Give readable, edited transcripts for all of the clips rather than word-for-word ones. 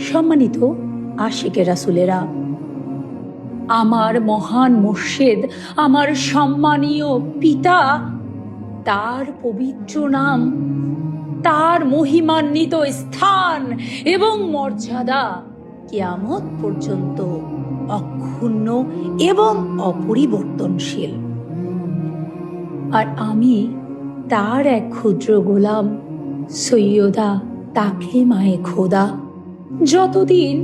সম্মানিত আশিকে রাসূলেরা, আমার মহান মুর্শিদ, আমার সম্মানীয় পিতা, তার পবিত্র নাম, তার মহিমান্বিত স্থান এবং মর্যাদা কিয়ামত পর্যন্ত অক্ষুণ্ণ এবং অপরিবর্তনশীল। আর আমি তার এক ক্ষুদ্র গোলাম, সৈয়দা তাকলিমায়ে খোদা। যতদিন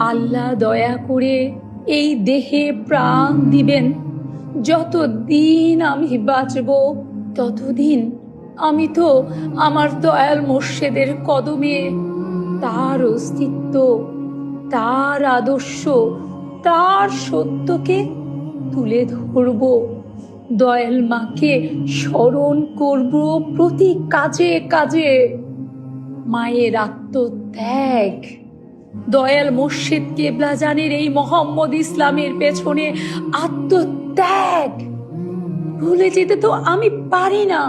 আল্লাহ দয়া করে এই দেহে প্রাণ দিবেন, যতদিন আমি বাঁচব, ততদিন আমি তো আমার দয়াল মুর্শিদের কদমে তার অস্তিত্ব, তার আদর্শ, তার সত্যকে তুলে ধরব। দয়াল মাকে স্মরণ করব প্রতি কাজে কাজে। মায়ের আত্মত্যাগ, দয়াল মুর্শিদ কেবলা জানের এই মোহাম্মদ ইসলামের পেছনে আত্মত্যাগ ভুলে যেতে তো আমি পারি না,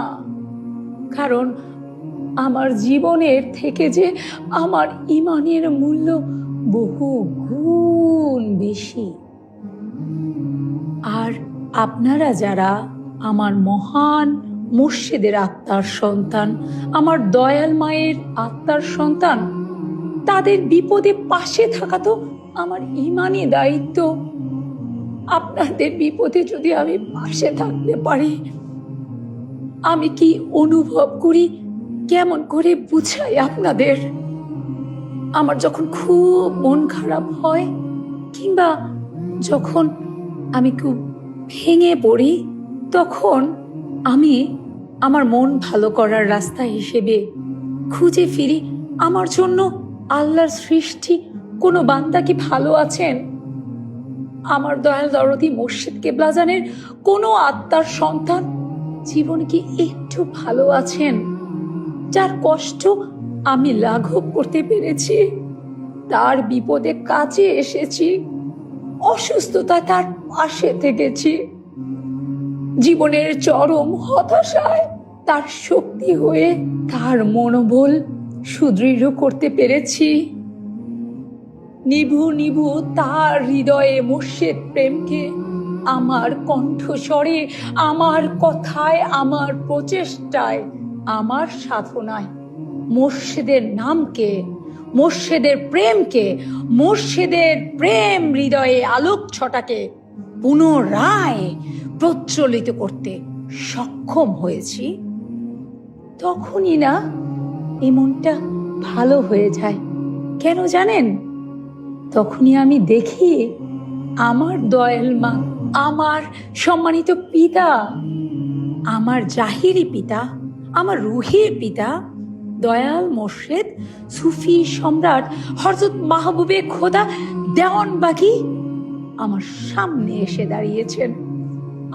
কারণ আমার জীবনের থেকে যে আমার ইমানের মূল্য বহু গুণ বেশি। আর আপনারা যারা আমার মহান মুর্শিদের আত্মার সন্তান, আমার দয়াল মায়ের আত্মার সন্তান, তাদের বিপদে পাশে থাকা তো আমার ইমানি দায়িত্ব। আপনাদের বিপদে যদি আমি পাশে থাকতে পারি, আমি কি অনুভব করি, কেমন করে বুঝাই আপনাদের। আমার যখন খুব মন খারাপ হয়, কিংবা যখন আমি খুব ভেঙে পড়ি, তখন আমি আমার মন ভালো করার রাস্তা হিসেবে খুঁজে ফিরি আমার জন্য আল্লাহর সৃষ্টি কোনো বান্দা কি ভালো আছেন, আমার দয়াল দরদি মুর্শিদ কেবলাজানের কোনো আত্মার সন্তান জীবন কি একটু ভালো আছেন, যার কষ্ট আমি লাঘব করতে পেরেছি, তার বিপদে কাছে এসেছি, অসুস্থতা তার পাশে থেকেছি, জীবনের চরম হতাশায় তার শক্তি হয়ে তার মনোবল সুদৃঢ় করতে পেরেছি। নিভু নিভু তার হৃদয়ে মুর্শিদ প্রেমকে আমার কণ্ঠস্বরে, আমার কথায়, আমার প্রচেষ্টায়, আমার সাধনায় মুর্শিদের নামকে, মুর্শিদের প্রেমকে, মুর্শিদের প্রেম হৃদয়ে আলোক ছটাকে পুনরায় প্রজ্বলিত করতে সক্ষম হয়েছি। তখনই না এই মনটা ভালো হয়ে যায়। কেন জানেন? তখনই আমি দেখি আমার দয়াল মা, আমার সম্মানিত পিতা, আমার জাহিরি পিতা, আমার রুহের পিতা দয়াল মুর্শিদ সুফি সম্রাট হযরত মাহবুবে খোদা দেওয়ানবাগী আমার সামনে এসে দাঁড়িয়েছেন,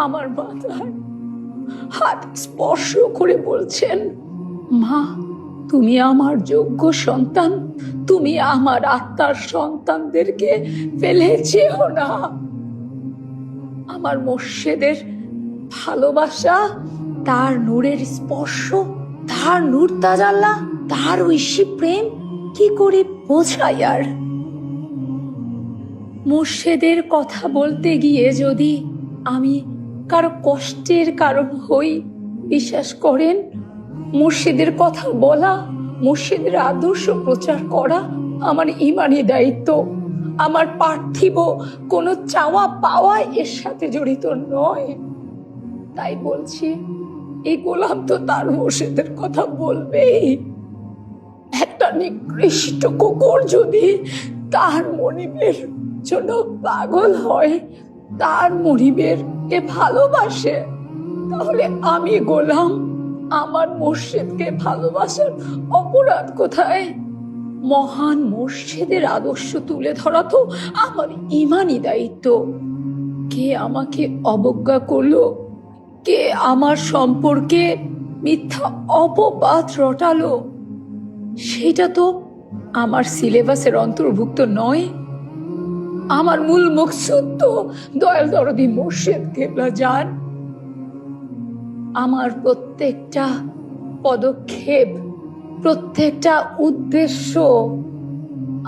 আমার মাথায় হাত স্পর্শ করে বলছেন, মা, তুমি আমার যোগ্য সন্তান, তুমি আমার আত্মার সন্তানদেরকে ফেলে যেও না। আমার মুর্শিদের ভালোবাসা, তার নূরের স্পর্শ, তার নূর তাজাল্লা, তার ঐশী প্রেম কি করে বোঝাই আর। মুর্শিদের কথা বলতে গিয়ে যদি আমি কারো কষ্টের কারণ হই, বিশ্বাস করেন মুর্শিদের কথা বলা, মুর্শিদের আদর্শ প্রচার করা আমার ইমানি দায়িত্ব। আমার পার্থিব কোনো চাওয়া পাওয়া এর সাথে জড়িত নয়। তাই বলছি, এই গোলাম তো তার মুর্শিদের কথা বলবেই। একটা নিকৃষ্ট কুকুর যদি তার মনিবের জন্য পাগল হয়, তার মনিবের কে ভালোবাসে, তাহলে আমি গোলাম, আমার মুর্শিদকে ভালোবাসার অপরাধ কোথায়? মহান মুর্শিদের আদর্শ তুলে ধরা তো আমার ইমানি দায়িত্ব। কে আমাকে অবজ্ঞা করলো, কে আমার সম্পর্কে মিথ্যা অপবাদ রটালো, সেটা তো আমার সিলেবাসের অন্তর্ভুক্ত নয়। আমার মূল মকসুদ তো দয়াল দরদি মুর্শিদ কেবলাজান। আমার প্রত্যেকটা পদক্ষেপ প্রত্যেকটা উদ্দেশ্য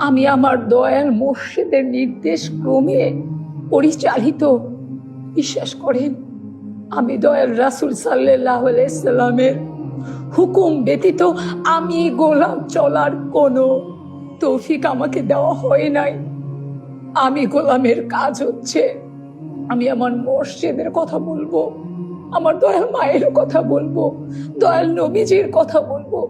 আমি আমার দয়াল মুর্শিদের নির্দেশ ক্রমে পরিচালিত। বিশ্বাস করেন, আমি দয়াল রাসূল সাল্লাল্লাহু আলাইহি সাল্লামের হুকুম ব্যতীত আমি গোলাম চলার কোনো তৌফিক আমাকে দেওয়া হয় নাই। আমি গোলামের কাজ হচ্ছে আমি আমার মসজিদের কথা বলবো, আমার দয়াল মায়ের কথা বলবো, দয়াল নবীজির কথা বলবো।